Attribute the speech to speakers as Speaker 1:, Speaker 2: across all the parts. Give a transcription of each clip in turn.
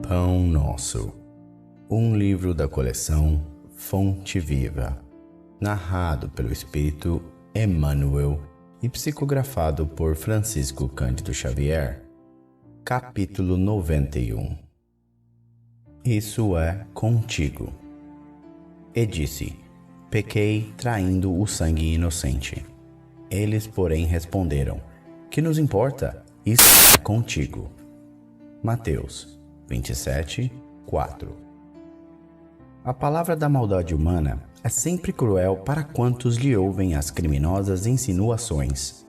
Speaker 1: Pão Nosso, um livro da coleção Fonte Viva, narrado pelo Espírito Emmanuel e psicografado por Francisco Cândido Xavier. Capítulo 91. Isso é contigo. E disse: pequei traindo o sangue inocente. Eles, porém, responderam: que nos importa? Isso é contigo. Mateus 27, 4. A palavra da maldade humana é sempre cruel para quantos lhe ouvem as criminosas insinuações.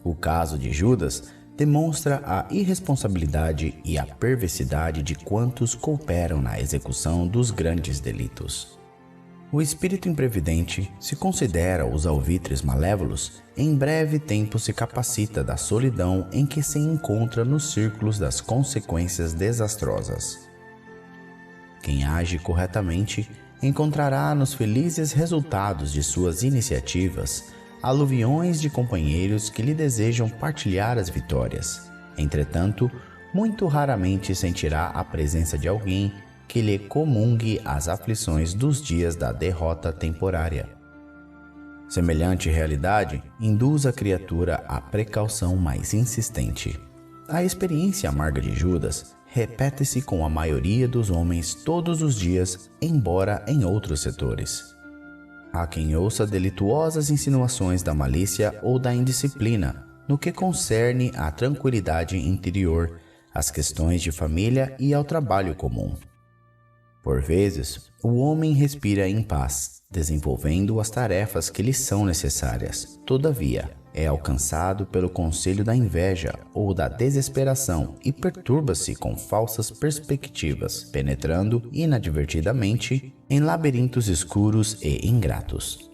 Speaker 1: O caso de Judas demonstra a irresponsabilidade e a perversidade de quantos cooperam na execução dos grandes delitos. O espírito imprevidente se considera os alvitres malévolos, em breve tempo se capacita da solidão em que se encontra nos círculos das consequências desastrosas. Quem age corretamente encontrará nos felizes resultados de suas iniciativas aluviões de companheiros que lhe desejam partilhar as vitórias. Entretanto, muito raramente sentirá a presença de alguém que lhe comungue as aflições dos dias da derrota temporária. Semelhante realidade induz a criatura à precaução mais insistente. A experiência amarga de Judas repete-se com a maioria dos homens todos os dias, embora em outros setores. Há quem ouça delituosas insinuações da malícia ou da indisciplina no que concerne à tranquilidade interior, às questões de família e ao trabalho comum. Por vezes, o homem respira em paz, desenvolvendo as tarefas que lhe são necessárias. Todavia, é alcançado pelo conselho da inveja ou da desesperação e perturba-se com falsas perspectivas, penetrando inadvertidamente em labirintos escuros e ingratos.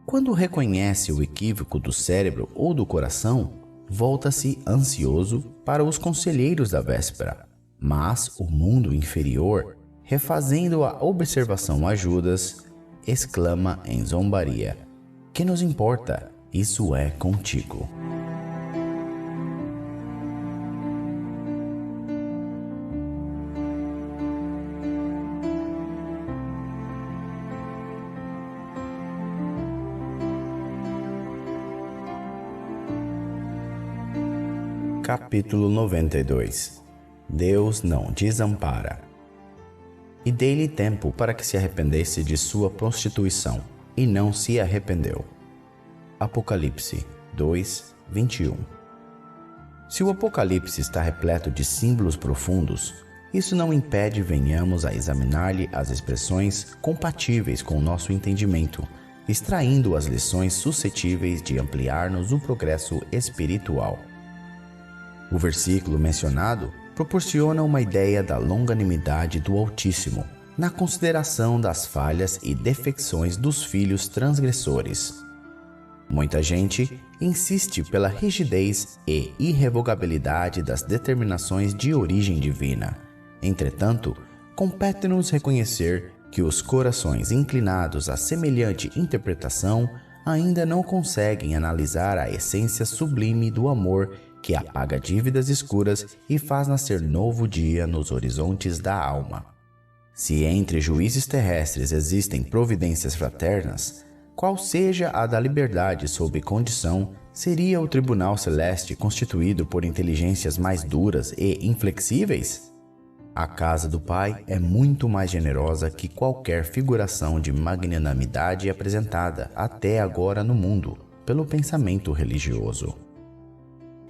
Speaker 1: Quando reconhece o equívoco do cérebro ou do coração, volta-se ansioso para os conselheiros da véspera. Mas o mundo inferior, refazendo a observação a Judas, exclama em zombaria: que nos importa? Isso é contigo. Capítulo 92. Deus não desampara. E dei-lhe tempo para que se arrependesse de sua prostituição, e não se arrependeu. Apocalipse 2, 21. Se o Apocalipse está repleto de símbolos profundos, isso não impede venhamos a examinar-lhe as expressões compatíveis com o nosso entendimento, extraindo as lições suscetíveis de ampliar-nos o progresso espiritual. O versículo mencionado proporciona uma ideia da longanimidade do Altíssimo, na consideração das falhas e defecções dos filhos transgressores. Muita gente insiste pela rigidez e irrevogabilidade das determinações de origem divina. Entretanto, compete-nos reconhecer que os corações inclinados a semelhante interpretação ainda não conseguem analisar a essência sublime do amor que apaga dívidas escuras e faz nascer novo dia nos horizontes da alma. Se entre juízes terrestres existem providências fraternas, qual seja a da liberdade sob condição, seria o tribunal celeste constituído por inteligências mais duras e inflexíveis? A casa do Pai é muito mais generosa que qualquer figuração de magnanimidade apresentada até agora no mundo pelo pensamento religioso.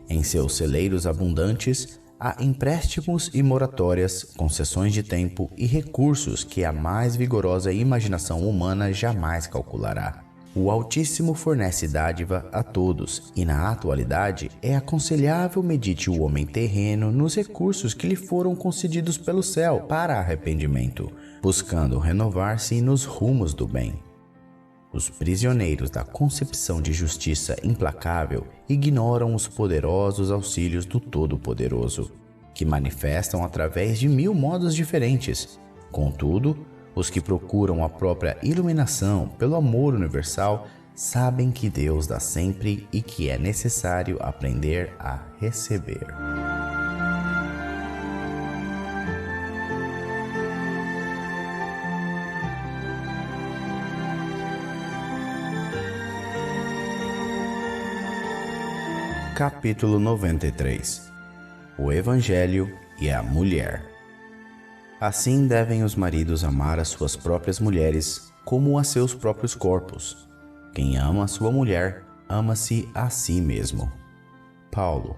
Speaker 1: Em seus celeiros abundantes, há empréstimos e moratórias, concessões de tempo e recursos que a mais vigorosa imaginação humana jamais calculará. O Altíssimo fornece dádiva a todos e, na atualidade, é aconselhável medite o homem terreno nos recursos que lhe foram concedidos pelo céu para arrependimento, buscando renovar-se nos rumos do bem. Os prisioneiros da concepção de justiça implacável ignoram os poderosos auxílios do Todo-Poderoso, que manifestam através de 1000 modos diferentes. Contudo, os que procuram a própria iluminação pelo amor universal sabem que Deus dá sempre e que é necessário aprender a receber. Capítulo 93. O Evangelho e a Mulher. Assim devem os maridos amar as suas próprias mulheres como a seus próprios corpos. Quem ama a sua mulher, ama-se a si mesmo. Paulo,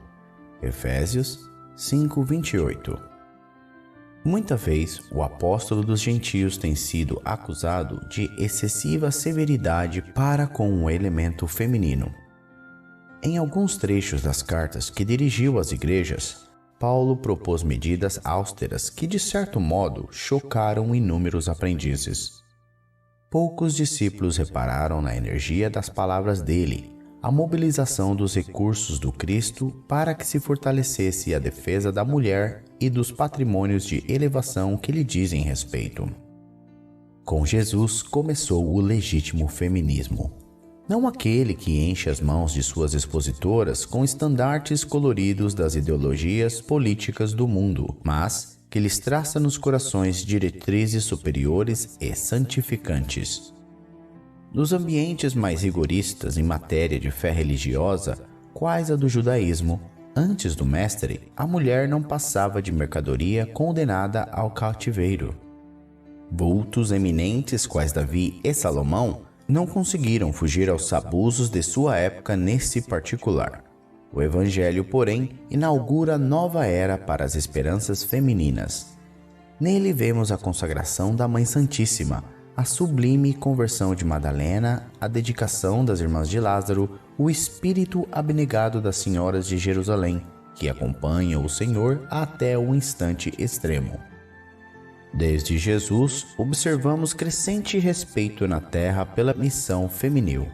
Speaker 1: Efésios 5:28. Muita vez, o apóstolo dos gentios tem sido acusado de excessiva severidade para com o elemento feminino. Em alguns trechos das cartas que dirigiu às igrejas, Paulo propôs medidas austeras que, de certo modo, chocaram inúmeros aprendizes. Poucos discípulos repararam na energia das palavras dele, a mobilização dos recursos do Cristo para que se fortalecesse a defesa da mulher e dos patrimônios de elevação que lhe dizem respeito. Com Jesus começou o legítimo feminismo. Não aquele que enche as mãos de suas expositoras com estandartes coloridos das ideologias políticas do mundo, mas que lhes traça nos corações diretrizes superiores e santificantes. Nos ambientes mais rigoristas em matéria de fé religiosa, quais a do judaísmo, antes do mestre, a mulher não passava de mercadoria condenada ao cativeiro. Vultos eminentes quais Davi e Salomão não conseguiram fugir aos abusos de sua época nesse particular. O Evangelho, porém, inaugura nova era para as esperanças femininas. Nele vemos a consagração da Mãe Santíssima, a sublime conversão de Madalena, a dedicação das Irmãs de Lázaro, o espírito abnegado das Senhoras de Jerusalém, que acompanham o Senhor até o instante extremo. Desde Jesus, observamos crescente respeito na terra pela missão feminil.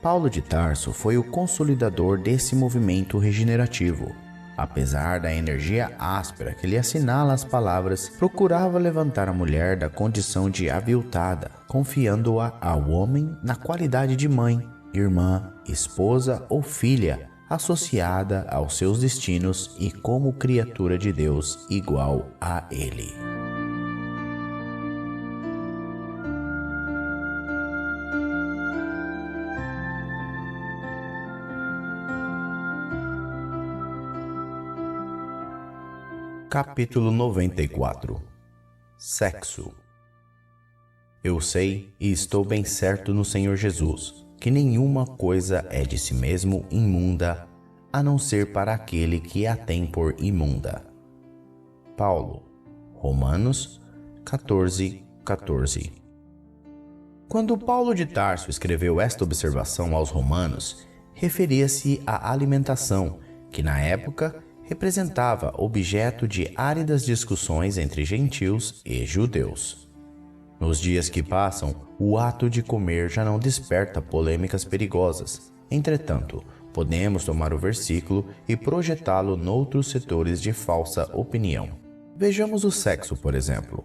Speaker 1: Paulo de Tarso foi o consolidador desse movimento regenerativo. Apesar da energia áspera que lhe assinala as palavras, procurava levantar a mulher da condição de aviltada, confiando-a ao homem na qualidade de mãe, irmã, esposa ou filha, associada aos seus destinos e como criatura de Deus igual a ele. Capítulo 94. Sexo. Eu sei e estou bem certo no Senhor Jesus, que nenhuma coisa é de si mesmo imunda, a não ser para aquele que a tem por imunda. Paulo, Romanos 14:14. Quando Paulo de Tarso escreveu esta observação aos romanos, referia-se à alimentação, que na época representava objeto de áridas discussões entre gentios e judeus. Nos dias que passam, o ato de comer já não desperta polêmicas perigosas. Entretanto, podemos tomar o versículo e projetá-lo noutros setores de falsa opinião. Vejamos o sexo, por exemplo.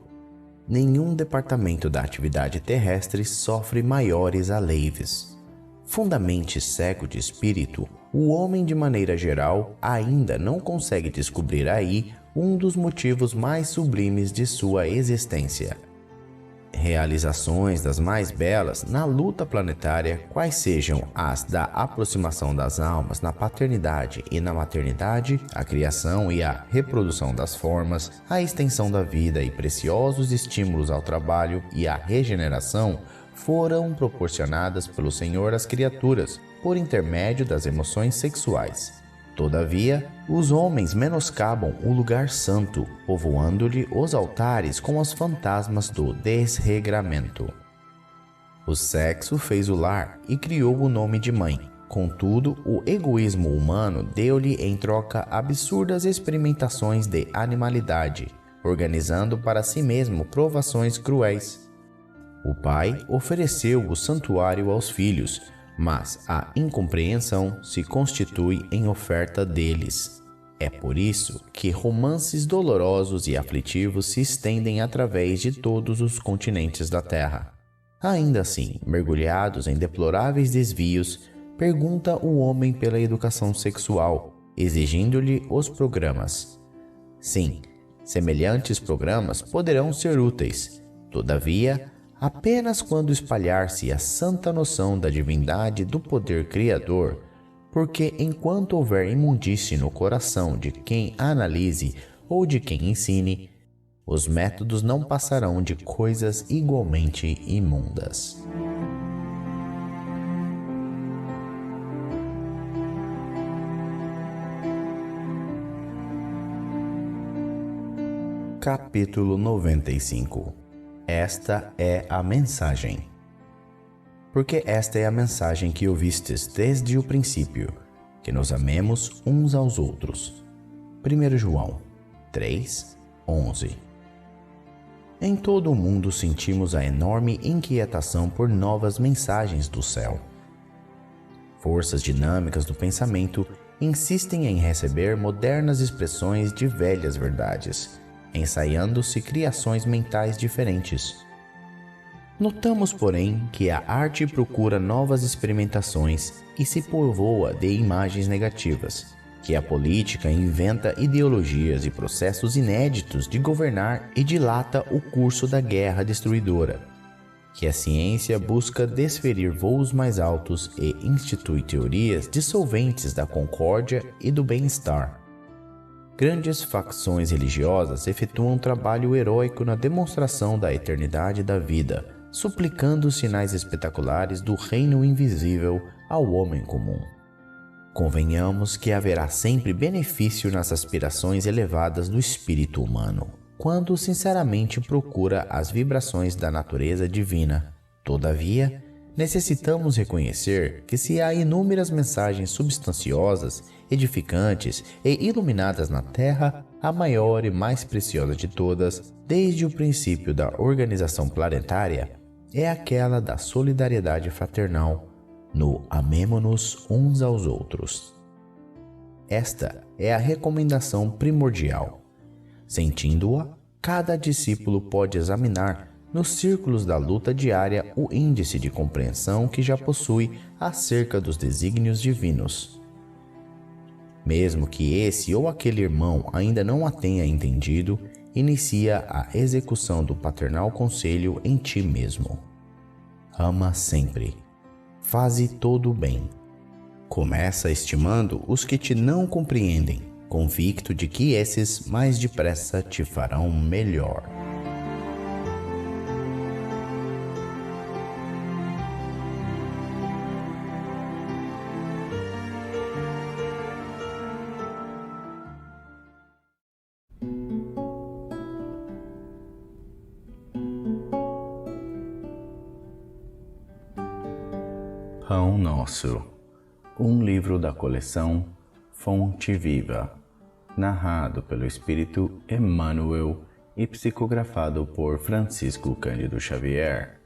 Speaker 1: Nenhum departamento da atividade terrestre sofre maiores aleives. Fundamente cego de espírito, o homem, de maneira geral, ainda não consegue descobrir aí um dos motivos mais sublimes de sua existência. Realizações das mais belas na luta planetária, quais sejam as da aproximação das almas na paternidade e na maternidade, a criação e a reprodução das formas, a extensão da vida e preciosos estímulos ao trabalho e a regeneração, foram proporcionadas pelo Senhor às criaturas por intermédio das emoções sexuais. Todavia, os homens menoscabam o lugar santo, povoando-lhe os altares com os fantasmas do desregramento. O sexo fez o lar e criou o nome de mãe. Contudo, o egoísmo humano deu-lhe em troca absurdas experimentações de animalidade, organizando para si mesmo provações cruéis. O pai ofereceu o santuário aos filhos, mas a incompreensão se constitui em oferta deles. É por isso que romances dolorosos e aflitivos se estendem através de todos os continentes da Terra. Ainda assim, mergulhados em deploráveis desvios, pergunta o homem pela educação sexual, exigindo-lhe os programas. Sim, semelhantes programas poderão ser úteis. Todavia, apenas quando espalhar-se a santa noção da divindade do poder criador, porque enquanto houver imundície no coração de quem analise ou de quem ensine, os métodos não passarão de coisas igualmente imundas. Capítulo 95. Esta é a mensagem. Porque esta é a mensagem que ouvistes desde o princípio, que nos amemos uns aos outros. 1 João 3:11. Em todo o mundo sentimos a enorme inquietação por novas mensagens do céu. Forças dinâmicas do pensamento insistem em receber modernas expressões de velhas verdades, ensaiando-se criações mentais diferentes. Notamos, porém, que a arte procura novas experimentações e se povoa de imagens negativas, que a política inventa ideologias e processos inéditos de governar e dilata o curso da guerra destruidora, que a ciência busca desferir voos mais altos e institui teorias dissolventes da concórdia e do bem-estar. Grandes facções religiosas efetuam um trabalho heróico na demonstração da eternidade da vida, suplicando sinais espetaculares do reino invisível ao homem comum. Convenhamos que haverá sempre benefício nas aspirações elevadas do espírito humano, quando sinceramente procura as vibrações da natureza divina. Todavia, necessitamos reconhecer que se há inúmeras mensagens substanciosas, edificantes e iluminadas na Terra, a maior e mais preciosa de todas, desde o princípio da organização planetária, é aquela da solidariedade fraternal, no amemo-nos uns aos outros. Esta é a recomendação primordial. Sentindo-a, cada discípulo pode examinar nos círculos da luta diária o índice de compreensão que já possui acerca dos desígnios divinos. Mesmo que esse ou aquele irmão ainda não a tenha entendido, inicia a execução do paternal conselho em ti mesmo. Ama sempre. Faze todo o bem. Começa estimando os que te não compreendem, convicto de que esses mais depressa te farão melhor. Pão Nosso, um livro da coleção Fonte Viva, narrado pelo Espírito Emmanuel e psicografado por Francisco Cândido Xavier.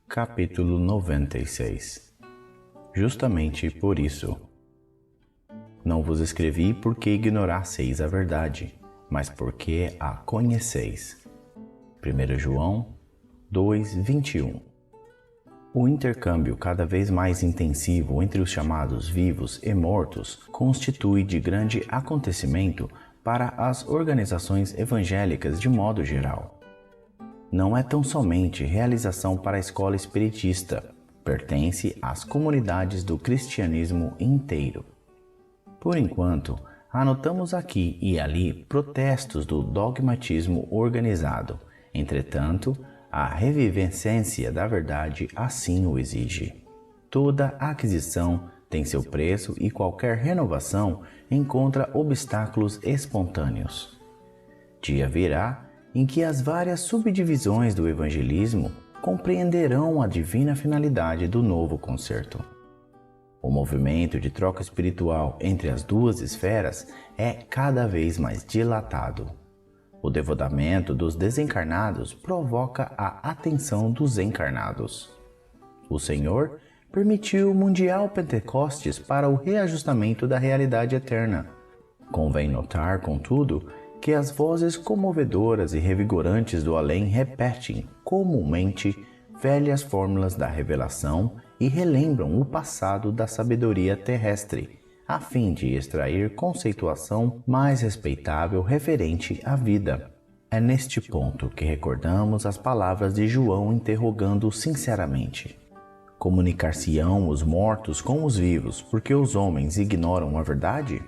Speaker 1: Capítulo 96. Justamente por isso. Não vos escrevi porque ignorasseis a verdade, mas porque a conheceis. 1 João 2:21. O intercâmbio cada vez mais intensivo entre os chamados vivos e mortos constitui de grande acontecimento para as organizações evangélicas de modo geral. Não é tão somente realização para a escola espiritista, pertence às comunidades do cristianismo inteiro. Por enquanto, anotamos aqui e ali protestos do dogmatismo organizado. Entretanto, a revivescência da verdade assim o exige. Toda aquisição tem seu preço e qualquer renovação encontra obstáculos espontâneos. Dia virá em que as várias subdivisões do evangelismo compreenderão a divina finalidade do novo concerto. O movimento de troca espiritual entre as duas esferas é cada vez mais dilatado. O devotamento dos desencarnados provoca a atenção dos encarnados. O Senhor permitiu o Mundial Pentecostes para o reajustamento da realidade eterna. Convém notar, contudo, que as vozes comovedoras e revigorantes do além repetem, comumente, velhas fórmulas da revelação e relembram o passado da sabedoria terrestre, a fim de extrair conceituação mais respeitável referente à vida. É neste ponto que recordamos as palavras de João interrogando sinceramente: Comunicar-se-ão os mortos com os vivos, porque os homens ignoram a verdade?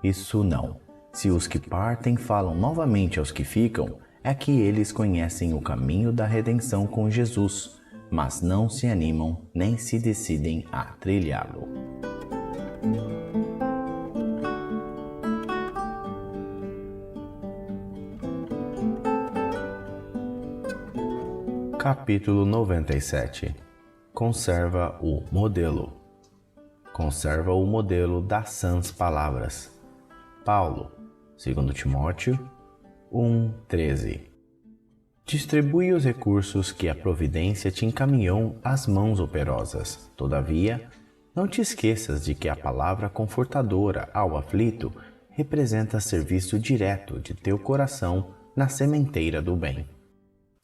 Speaker 1: Isso não. Se os que partem falam novamente aos que ficam, é que eles conhecem o caminho da redenção com Jesus, mas não se animam nem se decidem a trilhá-lo. Capítulo 97. Conserva o modelo. Conserva o modelo das sãs palavras. Paulo, 2 Timóteo 1:13. Distribui os recursos que a providência te encaminhou às mãos operosas. Todavia, não te esqueças de que a palavra confortadora ao aflito representa serviço direto de teu coração na sementeira do bem.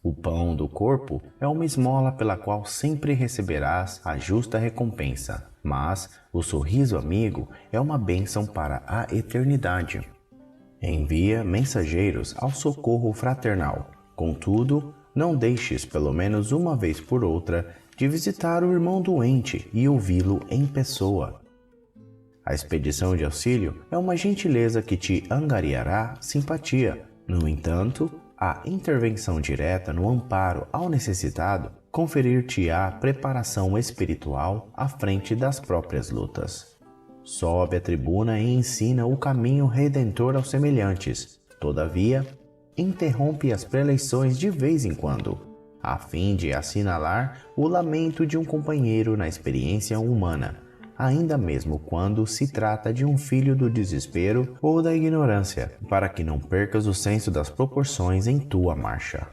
Speaker 1: O pão do corpo é uma esmola pela qual sempre receberás a justa recompensa, mas o sorriso amigo é uma bênção para a eternidade. Envia mensageiros ao socorro fraternal. Contudo, não deixes, pelo menos uma vez por outra, de visitar o irmão doente e ouvi-lo em pessoa. A expedição de auxílio é uma gentileza que te angariará simpatia. No entanto, a intervenção direta no amparo ao necessitado conferir-te-á preparação espiritual à frente das próprias lutas. Sobe a tribuna e ensina o caminho redentor aos semelhantes. Todavia, interrompe as preleições de vez em quando, a fim de assinalar o lamento de um companheiro na experiência humana, ainda mesmo quando se trata de um filho do desespero ou da ignorância, para que não percas o senso das proporções em tua marcha.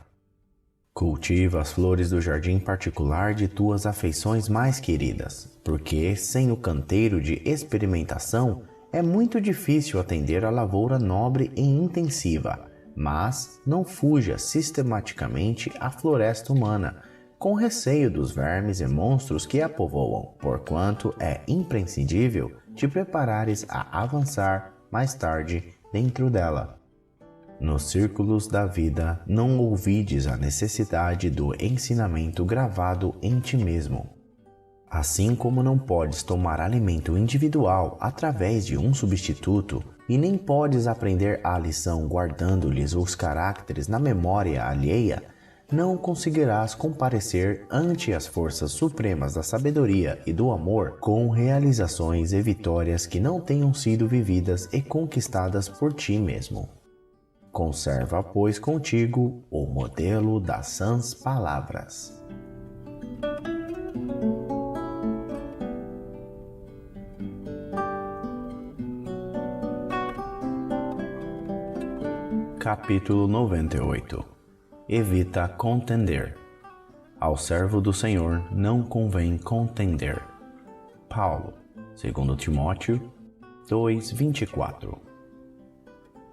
Speaker 1: Cultiva as flores do jardim particular de tuas afeições mais queridas, porque sem o canteiro de experimentação é muito difícil atender à lavoura nobre e intensiva, mas não fuja sistematicamente à floresta humana, com receio dos vermes e monstros que a povoam, porquanto é imprescindível te preparares a avançar mais tarde dentro dela. Nos círculos da vida não ouvides a necessidade do ensinamento gravado em ti mesmo. Assim como não podes tomar alimento individual através de um substituto, e nem podes aprender a lição guardando-lhes os caracteres na memória alheia, não conseguirás comparecer ante as forças supremas da sabedoria e do amor com realizações e vitórias que não tenham sido vividas e conquistadas por ti mesmo. Conserva, pois, contigo o modelo das sãs palavras. Capítulo 98. Evita contender. Ao servo do Senhor não convém contender. Paulo, 2 Timóteo 2:24.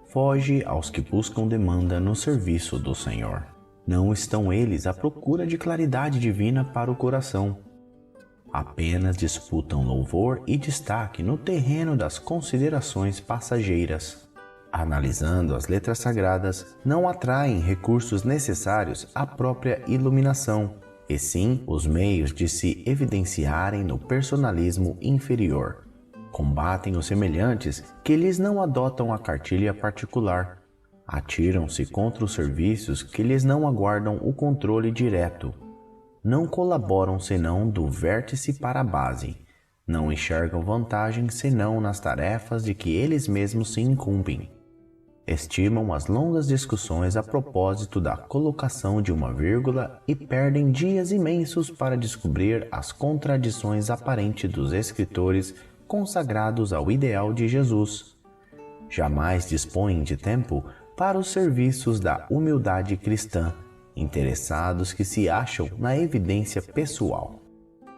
Speaker 1: Foge aos que buscam demanda no serviço do Senhor. Não estão eles à procura de claridade divina para o coração. Apenas disputam louvor e destaque no terreno das considerações passageiras. Analisando as letras sagradas, não atraem recursos necessários à própria iluminação, e sim os meios de se evidenciarem no personalismo inferior. Combatem os semelhantes que lhes não adotam a cartilha particular. Atiram-se contra os serviços que lhes não aguardam o controle direto. Não colaboram senão do vértice para a base. Não enxergam vantagem senão nas tarefas de que eles mesmos se incumbem. Estimam as longas discussões a propósito da colocação de uma vírgula e perdem dias imensos para descobrir as contradições aparentes dos escritores consagrados ao ideal de Jesus. Jamais dispõem de tempo para os serviços da humildade cristã, interessados que se acham na evidência pessoal.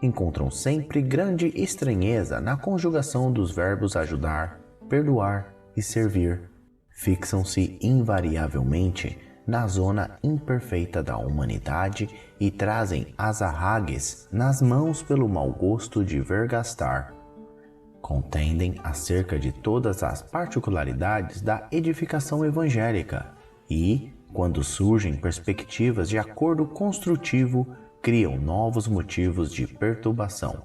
Speaker 1: Encontram sempre grande estranheza na conjugação dos verbos ajudar, perdoar e servir. Fixam-se invariavelmente na zona imperfeita da humanidade e trazem as arragues nas mãos pelo mau gosto de vergastar. Contendem acerca de todas as particularidades da edificação evangélica e, quando surgem perspectivas de acordo construtivo, criam novos motivos de perturbação.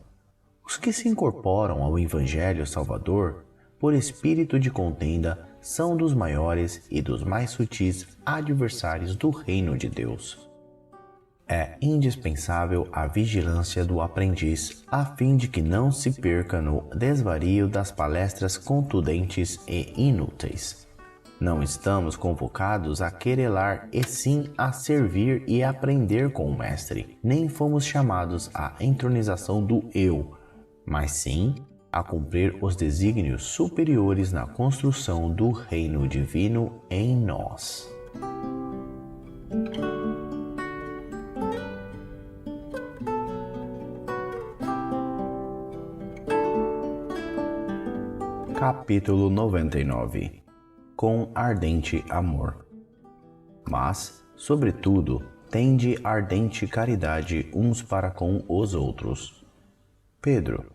Speaker 1: Os que se incorporam ao Evangelho Salvador, por espírito de contenda, são dos maiores e dos mais sutis adversários do reino de Deus. É indispensável a vigilância do aprendiz, a fim de que não se perca no desvario das palestras contundentes e inúteis. Não estamos convocados a querelar, e sim a servir e aprender com o Mestre. Nem fomos chamados à entronização do eu, mas sim a cumprir os desígnios superiores na construção do reino divino em nós. Capítulo 99. Com ardente amor. Mas, sobretudo, tende ardente caridade uns para com os outros. Pedro,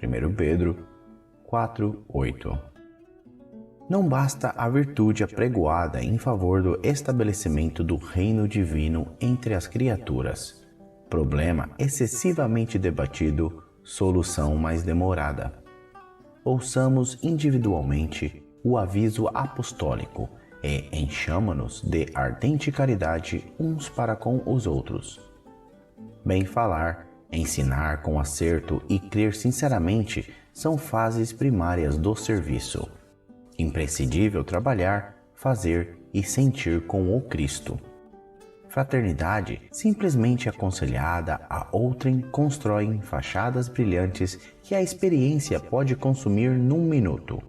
Speaker 1: 1 Pedro 4:8. Não basta a virtude apregoada em favor do estabelecimento do reino divino entre as criaturas. Problema excessivamente debatido, solução mais demorada. Ouçamos individualmente o aviso apostólico e enchamo-nos de ardente caridade uns para com os outros. Bem falar, ensinar com acerto e crer sinceramente são fases primárias do serviço. Imprescindível trabalhar, fazer e sentir com o Cristo. Fraternidade, simplesmente aconselhada a outrem, constroem fachadas brilhantes que a experiência pode consumir num minuto.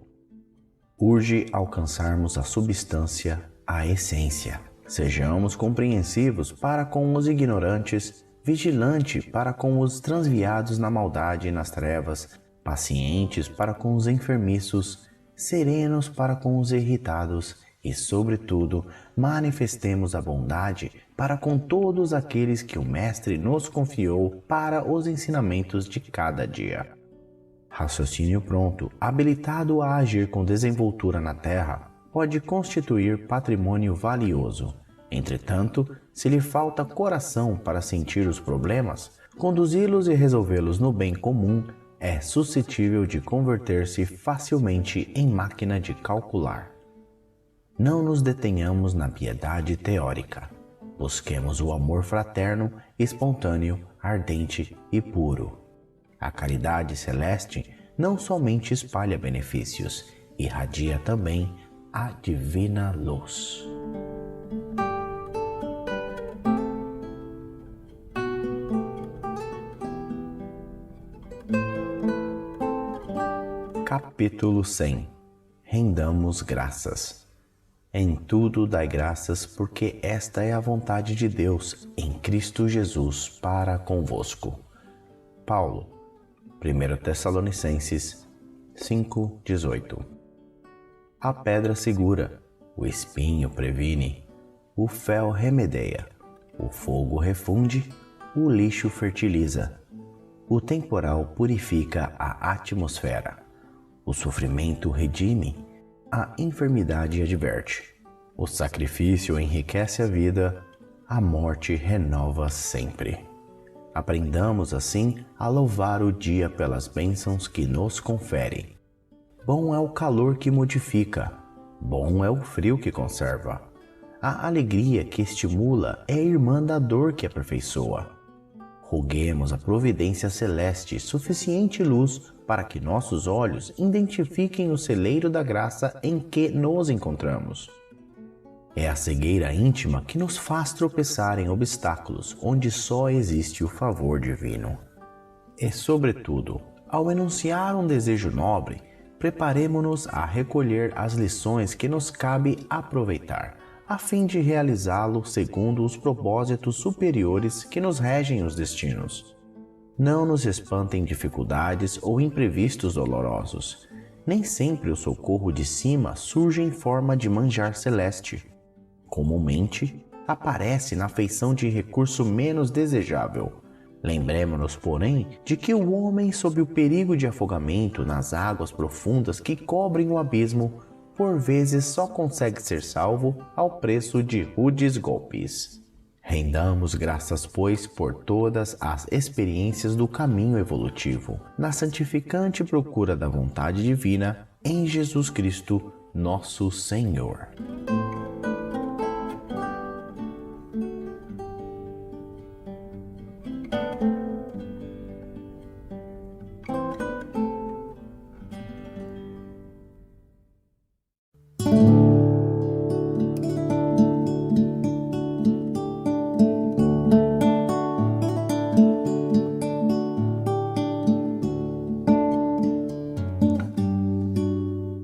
Speaker 1: Urge alcançarmos a substância, a essência. Sejamos compreensivos para com os ignorantes, vigilante para com os transviados na maldade e nas trevas, pacientes para com os enfermiços, serenos para com os irritados e, sobretudo, manifestemos a bondade para com todos aqueles que o Mestre nos confiou para os ensinamentos de cada dia. Raciocínio pronto, habilitado a agir com desenvoltura na terra, pode constituir patrimônio valioso. Entretanto, se lhe falta coração para sentir os problemas, conduzi-los e resolvê-los no bem comum é suscetível de converter-se facilmente em máquina de calcular. Não nos detenhamos na piedade teórica. Busquemos o amor fraterno, espontâneo, ardente e puro. A caridade celeste não somente espalha benefícios, irradia também a divina luz. Capítulo 100. Rendamos graças. Em tudo dai graças, porque esta é a vontade de Deus em Cristo Jesus para convosco. Paulo, 1 Tessalonicenses 5:18. A pedra segura, o espinho previne, o fel remedeia, o fogo refunde, o lixo fertiliza, o temporal purifica a atmosfera, o sofrimento redime, a enfermidade adverte, o sacrifício enriquece a vida, a morte renova sempre. Aprendamos assim a louvar o dia pelas bênçãos que nos confere. Bom é o calor que modifica, bom é o frio que conserva. A alegria que estimula é irmã da dor que aperfeiçoa. Roguemos a providência celeste suficiente luz para que nossos olhos identifiquem o celeiro da graça em que nos encontramos. É a cegueira íntima que nos faz tropeçar em obstáculos onde só existe o favor divino. E, sobretudo, ao enunciar um desejo nobre, preparemo-nos a recolher as lições que nos cabe aproveitar, a fim de realizá-lo segundo os propósitos superiores que nos regem os destinos. Não nos espantem dificuldades ou imprevistos dolorosos. Nem sempre o socorro de cima surge em forma de manjar celeste. Comumente, aparece na feição de recurso menos desejável. Lembremo-nos, porém, de que o homem, sob o perigo de afogamento nas águas profundas que cobrem o abismo, por vezes só consegue ser salvo ao preço de rudes golpes. Rendamos graças, pois, por todas as experiências do caminho evolutivo, na santificante procura da vontade divina em Jesus Cristo, nosso Senhor.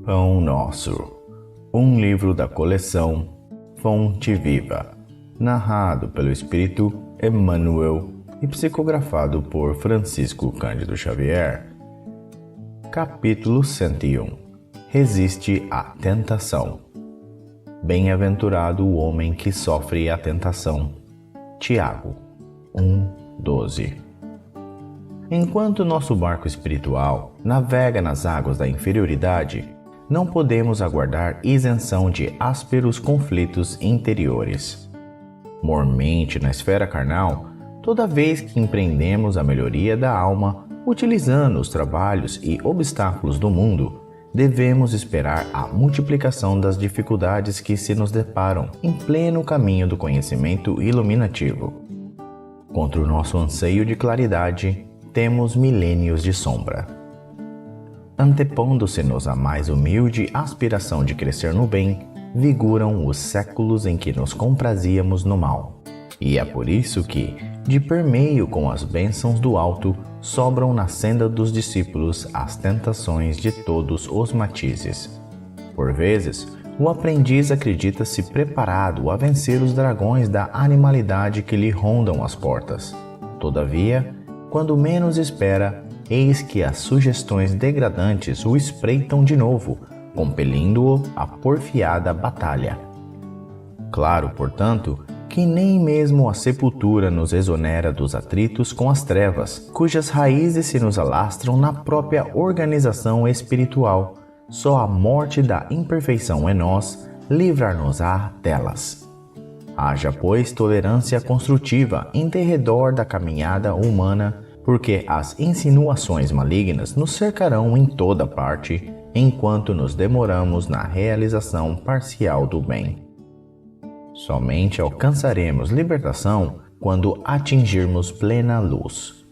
Speaker 1: Pão Nosso, um livro da coleção Fonte Viva, narrado pelo Espírito Emmanuel e psicografado por Francisco Cândido Xavier. Capítulo 101. Resiste à tentação. Bem-aventurado o homem que sofre a tentação. Tiago 1:12. Enquanto nosso barco espiritual navega nas águas da inferioridade, não podemos aguardar isenção de ásperos conflitos interiores. Mormente na esfera carnal, toda vez que empreendemos a melhoria da alma, utilizando os trabalhos e obstáculos do mundo, devemos esperar a multiplicação das dificuldades que se nos deparam em pleno caminho do conhecimento iluminativo. Contra o nosso anseio de claridade, temos milênios de sombra. Antepondo-se-nos a mais humilde aspiração de crescer no bem, vigoram os séculos em que nos comprazíamos no mal. E é por isso que, de permeio com as bênçãos do alto, sobram na senda dos discípulos as tentações de todos os matizes. Por vezes, o aprendiz acredita-se preparado a vencer os dragões da animalidade que lhe rondam as portas. Todavia, quando menos espera, eis que as sugestões degradantes o espreitam de novo, compelindo-o à porfiada batalha. Claro, portanto, que nem mesmo a sepultura nos exonera dos atritos com as trevas, cujas raízes se nos alastram na própria organização espiritual. Só a morte da imperfeição em nós livrar-nos-á delas. Haja, pois, tolerância construtiva em derredor da caminhada humana, porque as insinuações malignas nos cercarão em toda parte, enquanto nos demoramos na realização parcial do bem. Somente alcançaremos libertação quando atingirmos plena luz.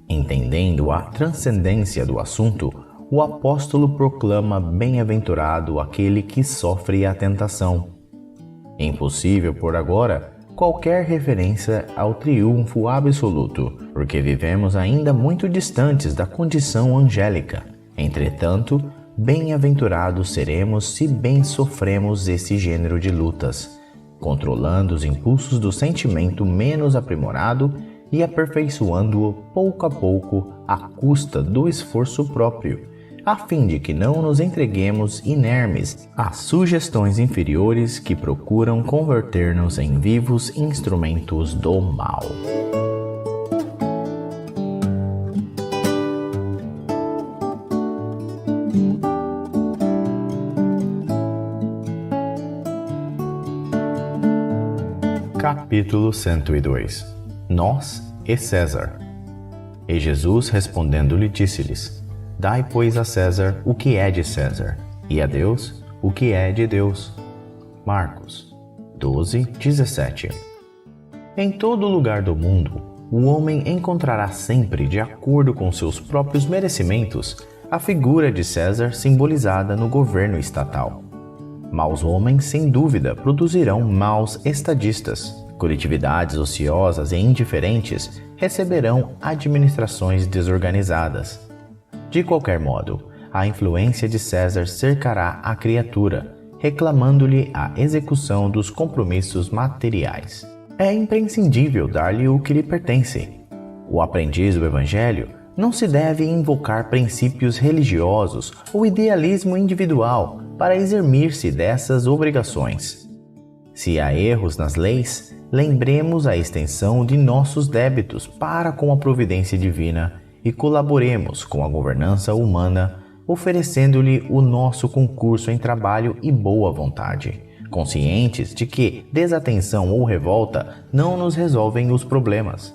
Speaker 1: Entendendo a transcendência do assunto, o apóstolo proclama bem-aventurado aquele que sofre a tentação. Impossível por agora qualquer referência ao triunfo absoluto, porque vivemos ainda muito distantes da condição angélica. Entretanto, bem-aventurados seremos se bem sofremos esse gênero de lutas, controlando os impulsos do sentimento menos aprimorado e aperfeiçoando-o pouco a pouco à custa do esforço próprio, a fim de que não nos entreguemos inermes às sugestões inferiores que procuram converter-nos em vivos instrumentos do mal. Capítulo 102. Nós e César. E Jesus respondendo-lhe disse-lhes: Dai, pois, a César o que é de César, e a Deus o que é de Deus. Marcos 12:17. Em todo lugar do mundo, o homem encontrará sempre, de acordo com seus próprios merecimentos, a figura de César simbolizada no governo estatal. Maus homens, sem dúvida, produzirão maus estadistas. Coletividades ociosas e indiferentes receberão administrações desorganizadas. De qualquer modo, a influência de César cercará a criatura, reclamando-lhe a execução dos compromissos materiais. É imprescindível dar-lhe o que lhe pertence. O aprendiz do Evangelho não se deve invocar princípios religiosos ou idealismo individual para eximir-se dessas obrigações. Se há erros nas leis, lembremos a extensão de nossos débitos para com a providência divina e colaboremos com a governança humana, oferecendo-lhe o nosso concurso em trabalho e boa vontade, conscientes de que desatenção ou revolta não nos resolvem os problemas.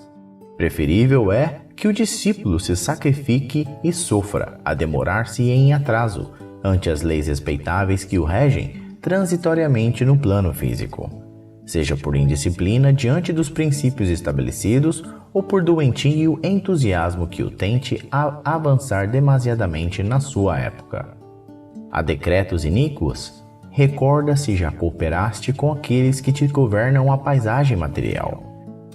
Speaker 1: Preferível é que o discípulo se sacrifique e sofra a demorar-se em atraso ante as leis respeitáveis que o regem transitoriamente no plano físico, seja por indisciplina diante dos princípios estabelecidos ou por doentio entusiasmo que o tente a avançar demasiadamente na sua época. A decretos iníquos, recorda se já cooperaste com aqueles que te governam a paisagem material.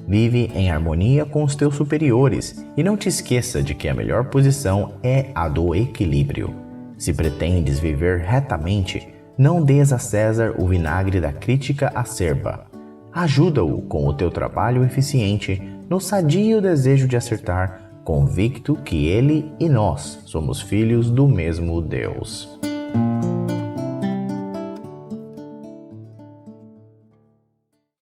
Speaker 1: Vive em harmonia com os teus superiores e não te esqueça de que a melhor posição é a do equilíbrio. Se pretendes viver retamente, não dês a César o vinagre da crítica acerba. Ajuda-o com o teu trabalho eficiente no sadio desejo de acertar, convicto que ele e nós somos filhos do mesmo Deus.